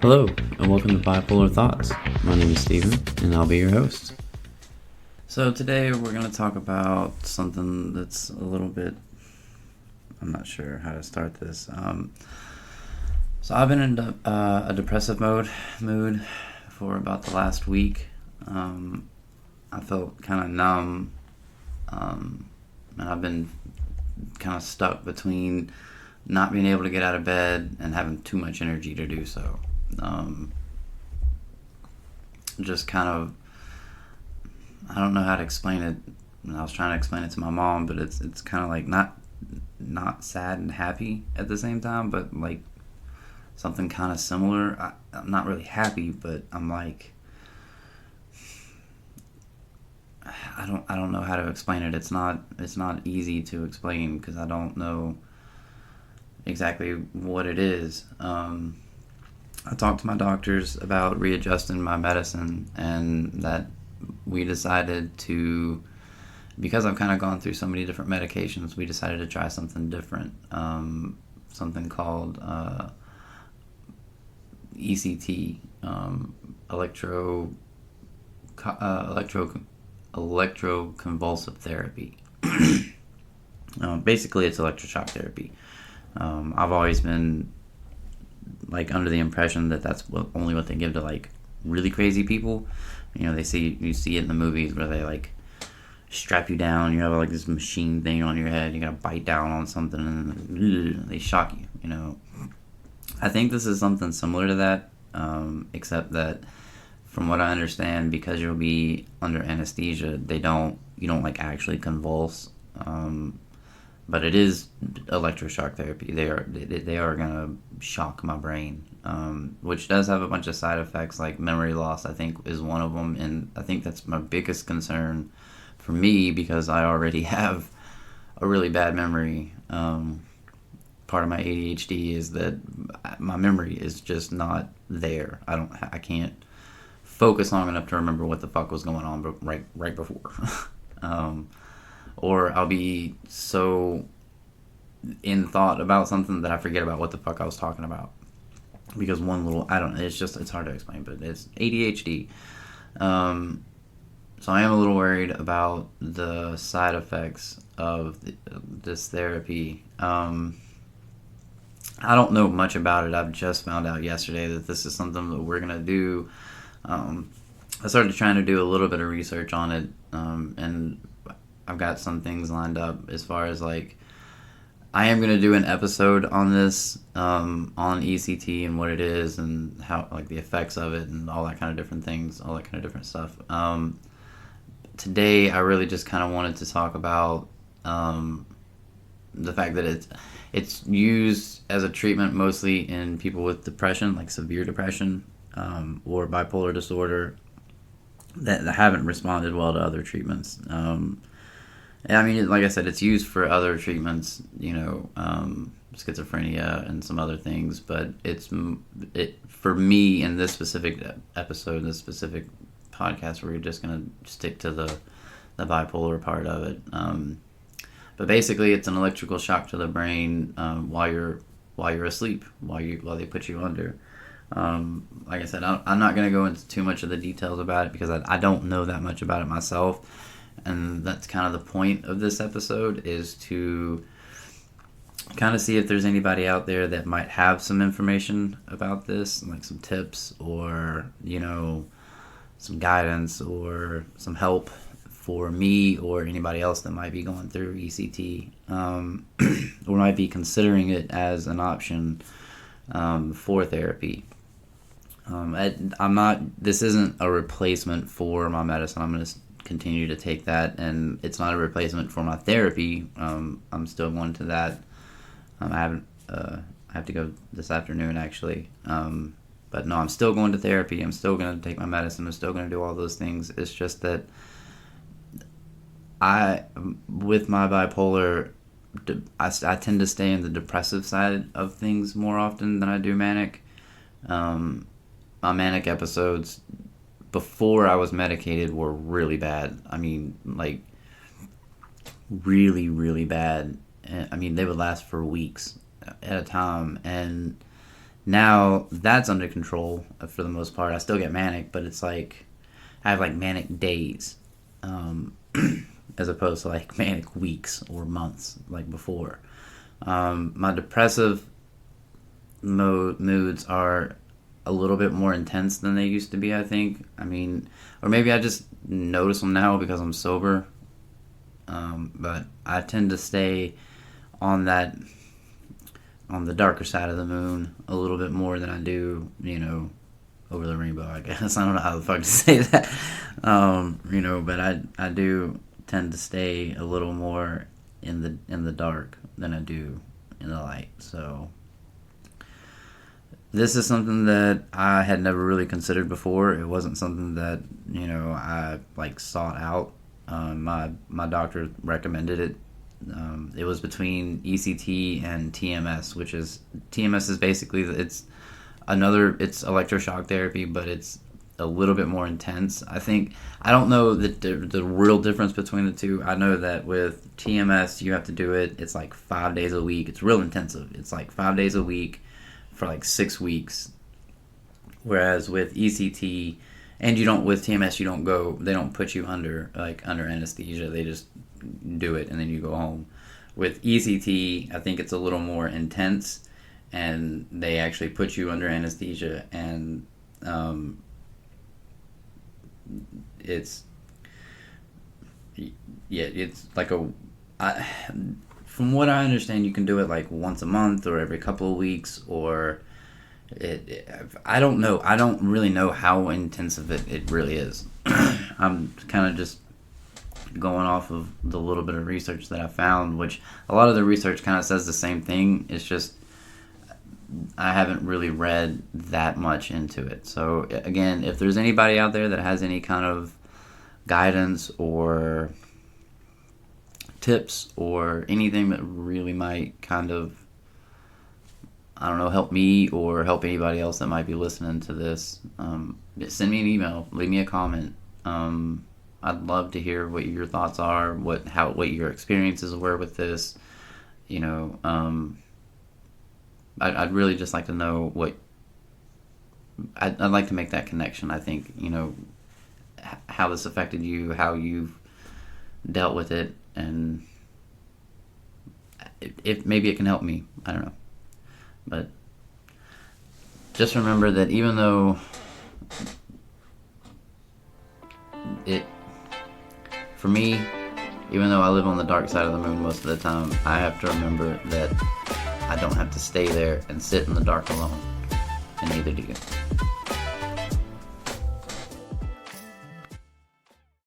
Hello, and welcome to Bipolar Thoughts. My name is Steven, and I'll be your host. So today we're going to talk about something that's a little bit... I'm not sure how to start this. So I've been in a depressive mood for about the last week. I felt kind of numb, and I've been kind of stuck between not being able to get out of bed and having too much energy to do so. Just kind of, I don't know how to explain it. I was trying to explain it to my mom, but it's kind of like not sad and happy at the same time, but like something kind of similar. I'm not really happy, but I'm like, I don't know how to explain it. It's not easy to explain because I don't know exactly what it is. I talked to my doctors about readjusting my medicine, and that we decided to, because I've kind of gone through so many different medications, we decided to try something different, something called ECT, electroconvulsive therapy. Basically, it's electroshock therapy. I've always been like under the impression that that's only what they give to like really crazy people. You know, you see it in the movies where they like strap you down. You have like this machine thing on your head. You gotta bite down on something, and they shock you. You know, I think this is something similar to that, except that from what I understand, because you'll be under anesthesia, you don't like actually convulse. But it is electroshock therapy. They are gonna shock my brain, which does have a bunch of side effects, like memory loss. I think is one of them, and I think that's my biggest concern for me because I already have a really bad memory. Part of my ADHD is that my memory is just not there. I can't focus long enough to remember what the fuck was going on right before. Or I'll be so in thought about something that I forget about what the fuck I was talking about. Because it's hard to explain, but it's ADHD. So I am a little worried about the side effects of this therapy. I don't know much about it. I've just found out yesterday that this is something that we're going to do. I started trying to do a little bit of research on it, and I've got some things lined up as far as like I am going to do an episode on this, on ECT and what it is and how, like, the effects of it and all that kind of different things, all that kind of different stuff. Today I really just kind of wanted to talk about the fact that it's used as a treatment mostly in people with depression, like severe depression, or bipolar disorder that haven't responded well to other treatments. I mean, like I said, it's used for other treatments, schizophrenia and some other things, but for me in this specific episode, this specific podcast, we're just going to stick to the bipolar part of it. But basically, it's an electrical shock to the brain while you're asleep, while they put you under. Like I said, I'm not going to go into too much of the details about it because I don't know that much about it myself. And that's kind of the point of this episode, is to kind of see if there's anybody out there that might have some information about this, like some tips or, some guidance or some help for me or anybody else that might be going through ECT, or might be considering it as an option for therapy. This isn't a replacement for my medicine. I'm going to continue to take that, and it's not a replacement for my therapy. I'm still going to that. I have to go this afternoon, actually. But no, I'm still going to therapy. I'm still going to take my medicine. I'm still going to do all those things. It's just that with my bipolar, I tend to stay in the depressive side of things more often than I do manic. My manic episodes before I was medicated were really bad. I mean, like, really, really bad. I mean, they would last for weeks at a time. And now that's under control for the most part. I still get manic, but it's like I have like manic days, as opposed to like manic weeks or months like before. My depressive moods are a little bit more intense than they used to be, I think. I mean, or maybe I just notice them now because I'm sober. But I tend to stay on the darker side of the moon a little bit more than I do, over the rainbow, I guess. I don't know how the fuck to say that. But I do tend to stay a little more in the dark than I do in the light. So this is something that I had never really considered before. It wasn't something that, I like sought out. My doctor recommended it. It was between ECT and TMS, TMS is basically, it's electroshock therapy, but it's a little bit more intense. I don't know the real difference between the two. I know that with TMS, you have to do it. It's like 5 days a week. It's real intensive. It's like 5 days a week for like 6 weeks. Whereas with ECT, and with TMS, they don't put you under anesthesia. They just do it and then you go home. With ECT, I think it's a little more intense, and they actually put you under anesthesia, and it's like from what I understand, you can do it like once a month or every couple of weeks, or I don't know. I don't really know how intensive it really is. I'm kind of just going off of the little bit of research that I found, which a lot of the research kind of says the same thing. It's just I haven't really read that much into it. So again, if there's anybody out there that has any kind of guidance or tips or anything that really might kind of, I don't know, help me or help anybody else that might be listening to this, send me an email, leave me a comment. I'd love to hear what your thoughts are, what your experiences were with this. I'd really just like to know what. I'd like to make that connection. I think how this affected you, how you've dealt with it, and if maybe it can help me. I don't know, but just remember that even though for me, even though I live on the dark side of the moon most of the time, I have to remember that I don't have to stay there and sit in the dark alone, and neither do you.